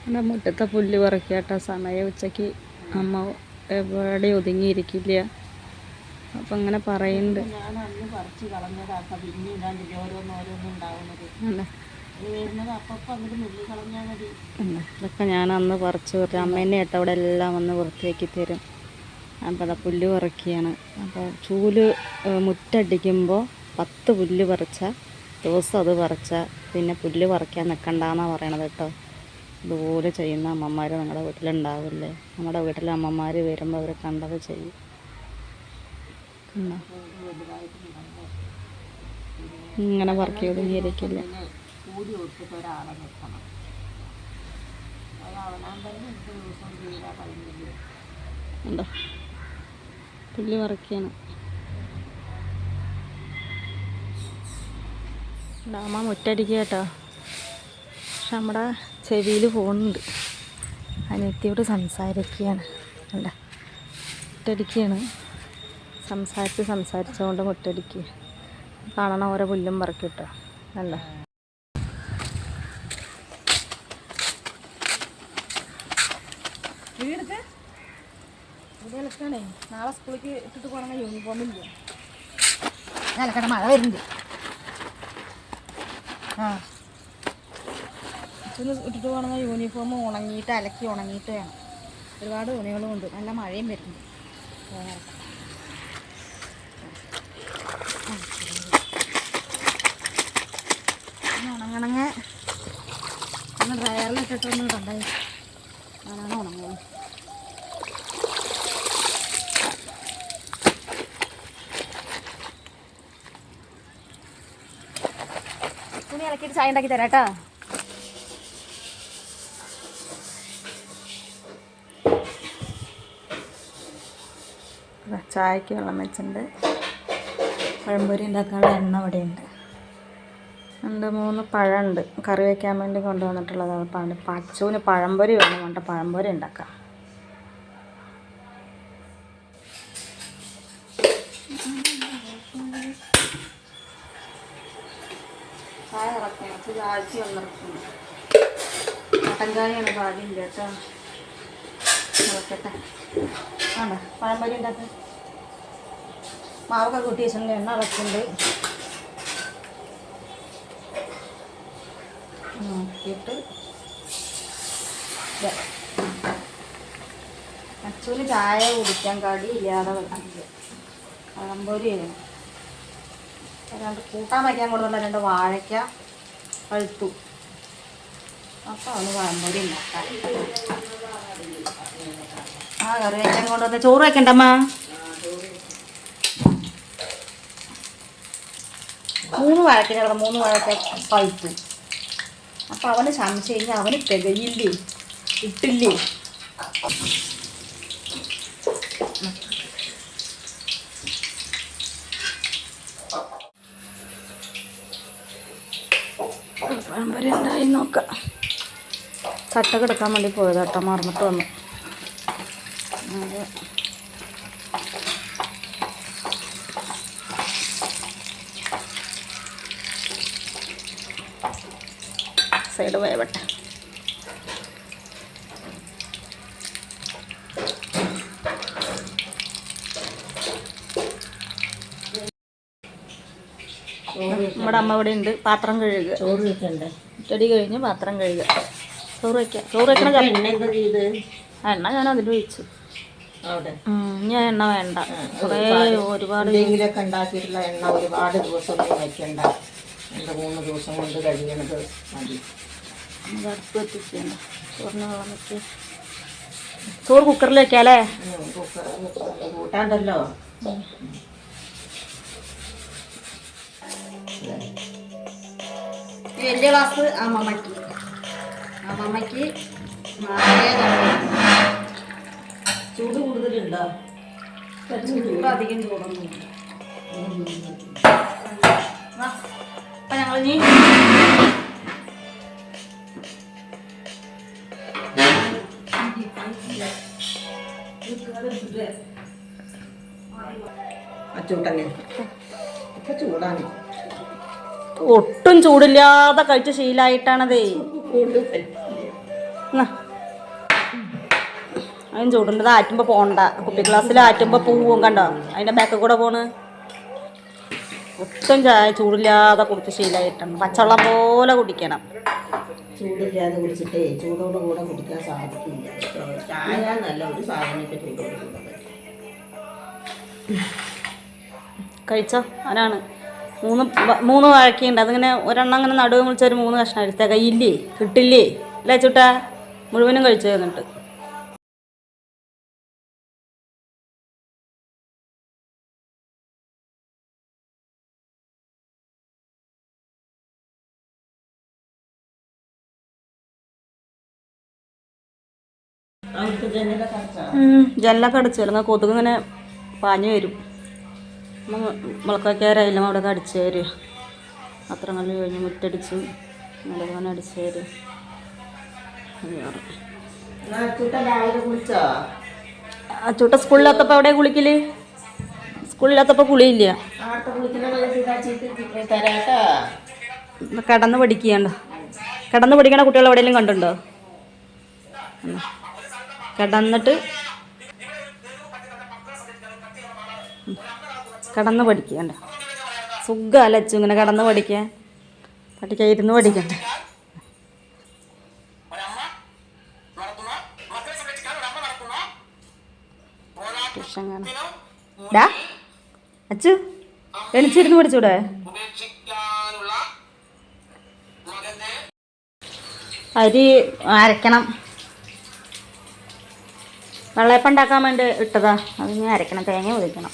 എൻ്റെ മുറ്റത്തെ പുല്ല് പറിക്കാട്ട സമയം ഉച്ചയ്ക്ക് അമ്മ എവിടെ ഒതുങ്ങിയിരിക്കില്ല. അപ്പം അങ്ങനെ പറയുന്നുണ്ട്. ഇതൊക്കെ ഞാൻ അന്ന് പറിച്ചു അമ്മേനെ ഏട്ട അവിടെ എല്ലാം വന്ന് വൃത്തിയാക്കി തരും. അപ്പോൾ അതാ പുല്ല് പറിക്കുകയാണ്. അപ്പോൾ ചൂല് മുറ്റടിക്കുമ്പോൾ 10 പുല്ല് പറിച്ചാൽ ദിവസം അത് പറിച്ചാൽ പിന്നെ പുല്ല് പറിക്കാൻ നിൽക്കണ്ടെന്നാണ് പറയണത് കേട്ടോ. ഇതുപോലെ ചെയ്യുന്ന അമ്മമാർ നമ്മുടെ വീട്ടിലുണ്ടാവില്ലേ? നമ്മുടെ വീട്ടിലെ അമ്മമാർ വരുമ്പോൾ അവർ കണ്ടത് ചെയ്യും. ഇങ്ങനെ പറക്കി ഒതുങ്ങിയിരിക്കില്ല. ഉണ്ടോ പുല്ല് പറിക്കാണ്. അമ്മ മുറ്റടിക്കുക കേട്ടോ. പക്ഷെ നമ്മുടെ ചെവിയിൽ ഫോണുണ്ട്. അനിയത്തിയോട് സംസാരിക്കുകയാണ്. അല്ല മുറ്റടിക്കുകയാണ്. സംസാരിച്ചുകൊണ്ട് മുറ്റടിക്കുക. കാണണ ഓരോ പുല്ലും പറക്കി കേട്ടോ. അല്ല വീടൊക്കെ നാളെ സ്കൂളിലേക്ക് ഇട്ടിട്ട് പോകണമെങ്കിൽ യൂണിഫോമില്ല. അലക്കട മഴ വരുന്നുണ്ട്. ഇട്ടിട്ട് പോകണമെങ്കിൽ യൂണിഫോം ഉണങ്ങിയിട്ട് അലക്കി ഉണങ്ങിയിട്ട് വേണം. ഒരുപാട് തുണികളും ഉണ്ട്. നല്ല മഴയും വരുന്നുണ്ട്. ഉണങ്ങണങ്ങ ഒന്ന് ഡ്രയറിലിട്ടിട്ടൊന്ന് കണ്ടായി ഞാനാണ് ഉണങ്ങുന്നത്. തുണി ഇളക്കിയിട്ട് ചായ ഉണ്ടാക്കി തരാം കേട്ടോ. ചായക്ക് വെള്ളം വെച്ചിട്ടുണ്ട്. പഴംപൊരി ഉണ്ടാക്കാനുള്ള എണ്ണ ഇവിടെയുണ്ട്. 3 പഴമുണ്ട്. കറി വയ്ക്കാൻ വേണ്ടി കൊണ്ടുവന്നിട്ടുള്ളതാണ്. പച്ചുവിന് പഴംപൊരി വേണം. കൊണ്ട് പഴംപൊരി ഉണ്ടാക്കാം. ചായ ഇറക്കണം. ചായക്ക് വന്നിറക്കുന്നു. കട്ടൻ ചായയാണ്. പാടില്ല കേട്ടോ. ഇറക്കട്ടെ. ആണോ പഴംപൊരി ഉണ്ടാക്കാം. മാവൊക്കെ കൂട്ടി വെച്ചിട്ടുണ്ട്. എണ്ണ ഇറക്കുന്നുണ്ട്. നോക്കിയിട്ട് അച്ഛന് ചായ കുടിക്കാൻ കടി ഇല്ലാതെ വെക്കില്ല. പഴംപൊരി കൂട്ടാൻ വയ്ക്കാൻ കൊടുക്കുന്ന 2 വാഴയ്ക്ക പഴുത്തു. അപ്പോൾ അവന് പഴംപൊരി ഉണ്ടാക്കാം. കറി വയ്ക്കാൻ കൊണ്ടുവന്ന ചോറ് വയ്ക്കണ്ടമ്മ. 3 വാഴയ്ക്ക 3 വാഴയ്ക്ക പഴുത്തു. അപ്പം അവന് ചമച്ച് കഴിഞ്ഞാൽ അവന് തികയില്ലേ, ഇട്ടില്ലേ. പഴംപൊരി എന്തായി നോക്കാം. ചട്ടക്ക് എടുക്കാൻ വേണ്ടി പോയത് കേട്ടോ. മറന്നിട്ട് വന്നു. സൈഡ് വേവട്ടെ. നമ്മുടെ അമ്മ ഇവിടെ ഉണ്ട്. പാത്രം കഴുകുക. ചോറ് വെക്കണ്ടേ? ചെടി കഴിഞ്ഞ് പാത്രം കഴുകുക. ചോറ് വയ്ക്കാം. ചോറ് വെക്കണ എണ്ണ ഞാൻ അതിൽ ഒഴിച്ചു. ഞാൻ എണ്ണ വേണ്ട. കുറേ ഒരുപാട് ഉണ്ടാക്കിയിട്ടുള്ള എണ്ണ ഒരുപാട് ദിവസം വയ്ക്കണ്ട. 2-3 ദിവസം കൊണ്ട് കഴിയണത് മതി. അടുപ്പ് എത്തിക്കണ്ട. ചോറിന് വെള്ളം വെച്ച് ചോറ് കുക്കറിൽ വെക്കാല്ലേ? കൂട്ടാണ്ടല്ലോ. വലിയ ഗ്ലാസ് അമ്മമ്മയ്ക്ക് ചൂട് കൂടുതലുണ്ടോ? ചൂട് അധികം ചൂടൊന്നുമില്ല. അപ്പം ഞങ്ങളിനി ചൂടാണ്. ഒട്ടും ചൂടില്ലാതെ കഴിച്ച ശീലമായിട്ടാണതേ. ചൂട് പറ്റില്ല. എന്നാ അതിന് ചൂടുണ്ടത് ആറ്റുമ്പോൾ പോകണ്ട. കുപ്പി ഗ്ലാസ്സിൽ ആറ്റുമ്പോൾ പൂവും കണ്ടോ, അതിൻ്റെ ബാക്കിൽ കൂടെ പോണ്. ഒട്ടും ചായ ചൂടില്ലാതെ കുടിച്ച് ശീലമായിട്ടുണ്ട്. പച്ചവെള്ളം പോലെ കുടിക്കണം. ചൂടില്ലാതെ കുടിച്ചിട്ടേ ചൂടോട് കൂടെ കുടിക്കാൻ സാധിക്കില്ല. ചായ നല്ല ഒരു സാധനമൊക്കെ ചൂടോട് കൂടെ കഴിച്ചോ. അതിനാണ് മൂന്ന് വാഴക്കയുണ്ട്. അതിങ്ങനെ ഒരെണ്ണം അങ്ങനെ നടുവ് വിളിച്ചൊരു 3 കഷ്ണം എടുത്ത കയ്യില്ലേ, കിട്ടില്ലേ അല്ലേ ചൂട്ടാ? മുഴുവനും കഴിച്ചു തന്നിട്ട്. ജനലൊക്കെ അടിച്ചു വരുന്ന കൊതുക് ഇങ്ങനെ പാഞ്ഞു വരും. മുളക്കാരായാലും അവിടെ അടിച്ചു തരിക. അത്ര നല്ല കഴിഞ്ഞ് മുറ്റടിച്ചു നല്ലപോലെ അടിച്ചു തരും. അച്ചൂട്ട സ്കൂളിലാത്തപ്പോൾ എവിടെ കുളിക്കല്? സ്കൂളിലാത്തപ്പോൾ കുളിയില്ല. കിടന്ന് പഠിക്കുകയുണ്ടോ? കിടന്ന് പഠിക്കണ കുട്ടികൾ എവിടെയെങ്കിലും കണ്ടുണ്ടോ? കിടന്നിട്ട് കിടന്ന് പഠിക്കണ്ട. സുഖമല്ല അച്ചു ഇങ്ങനെ കിടന്ന് പഠിക്കാൻ. ഇരുന്ന് പഠിക്കണ്ടേ. ഡാ അച്ചു എണിച്ചിരുന്ന് പഠിച്ചൂടെ? അരി അരക്കണം. വെള്ളയപ്പം ഉണ്ടാക്കാൻ വേണ്ടി ഇട്ടതാ. അത് ഞാൻ അരക്കണം. തേങ്ങ ഒഴിക്കണം.